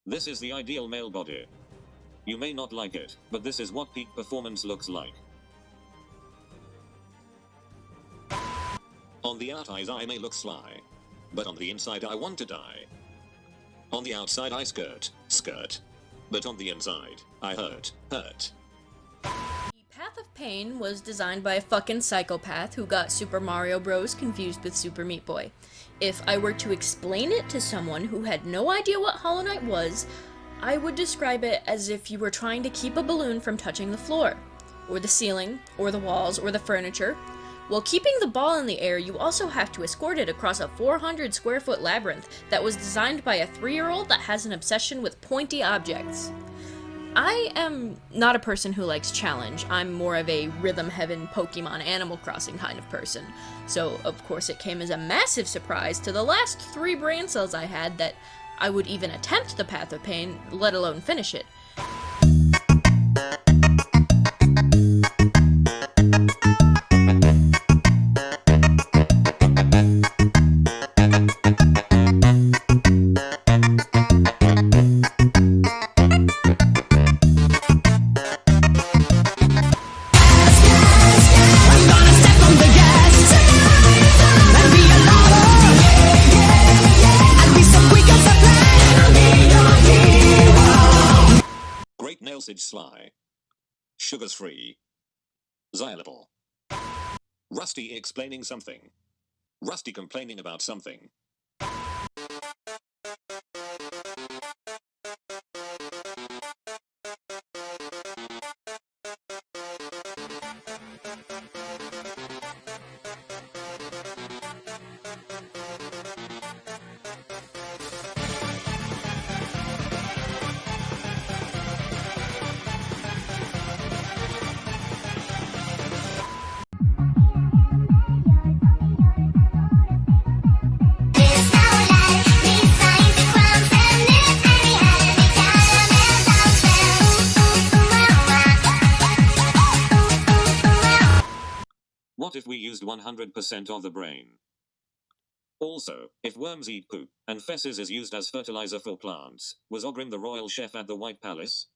This is the ideal male body. You may not like it, but this is what peak performance looks like. On the outside I may look sly, but on the inside I want to die. On the outside I skirt, but on the inside I hurt. The Path of Pain was designed by a fucking psychopath who got Super Mario Bros. Confused with Super Meat Boy. If I were to explain it to someone who had no idea what Hollow Knight was, I would describe it as if you were trying to keep a balloon from touching the floor, or the ceiling, or the walls, or the furniture. While keeping the ball in the air, you also have to escort it across a 400 square foot labyrinth that was designed by a 3-year-old that has an obsession with pointy objects. I am not a person who likes challenge. I'm more of a Rhythm Heaven Pokemon Animal Crossing kind of person. So, of course, it came as a massive surprise to the last 3 brain cells I had that I would even attempt the Path of Pain, let alone finish it. Sly. Sugars free. Xylable. Rusty explaining something. Rusty complaining about something. What if we used 100% of the brain? Also, if worms eat poop, and feces is used as fertilizer for plants, was Ogrim the royal chef at the White Palace?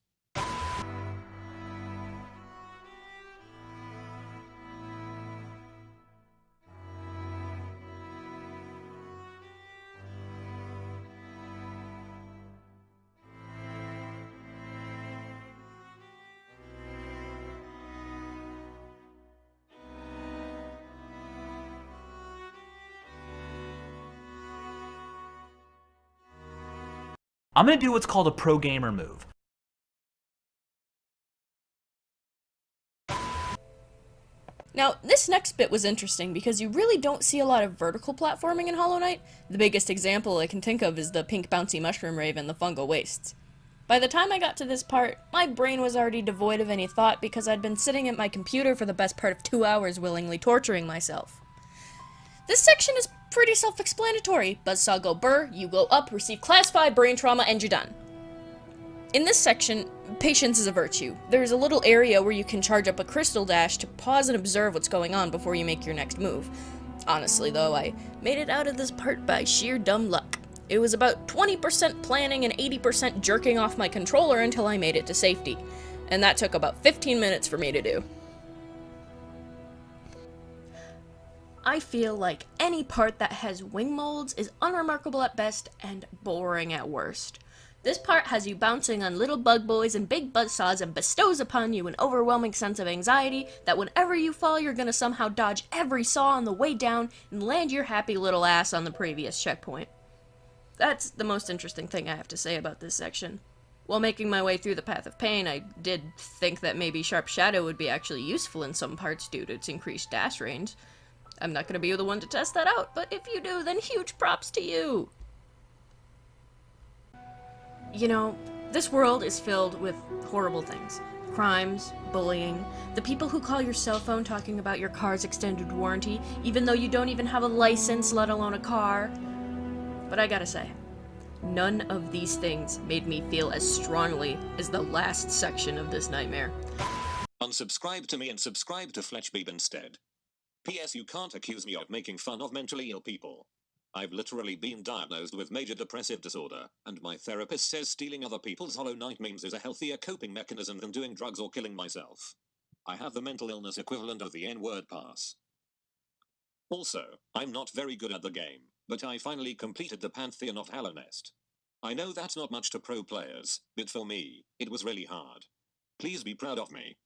I'm going to do what's called a pro gamer move. Now, this next bit was interesting because you really don't see a lot of vertical platforming in Hollow Knight. The biggest example I can think of is the pink bouncy mushroom rave and the fungal wastes. By the time I got to this part, my brain was already devoid of any thought because I'd been sitting at my computer for the best part of 2 hours willingly torturing myself. This section is pretty self-explanatory. Buzzsaw go burr, you go up, receive class 5 brain trauma, and you're done. In this section, patience is a virtue. There's a little area where you can charge up a crystal dash to pause and observe what's going on before you make your next move. Honestly though, I made it out of this part by sheer dumb luck. It was about 20% planning and 80% jerking off my controller until I made it to safety. And that took about 15 minutes for me to do. I feel like any part that has wing molds is unremarkable at best and boring at worst. This part has you bouncing on little bug boys and big buzzsaws and bestows upon you an overwhelming sense of anxiety that whenever you fall you're gonna somehow dodge every saw on the way down and land your happy little ass on the previous checkpoint. That's the most interesting thing I have to say about this section. While making my way through the Path of Pain, I did think that maybe Sharp Shadow would be actually useful in some parts due to its increased dash range. I'm not gonna be the one to test that out, but if you do, then huge props to you! You know, this world is filled with horrible things. Crimes, bullying, the people who call your cell phone talking about your car's extended warranty, even though you don't even have a license, let alone a car. But I gotta say, none of these things made me feel as strongly as the last section of this nightmare. Unsubscribe to me and subscribe to Fletchbeeb instead. P.S. You can't accuse me of making fun of mentally ill people. I've literally been diagnosed with major depressive disorder, and my therapist says stealing other people's Hollow Knight memes is a healthier coping mechanism than doing drugs or killing myself. I have the mental illness equivalent of the N-word pass. Also, I'm not very good at the game, but I finally completed the Pantheon of Hallow Nest. I know that's not much to pro players, but for me, it was really hard. Please be proud of me.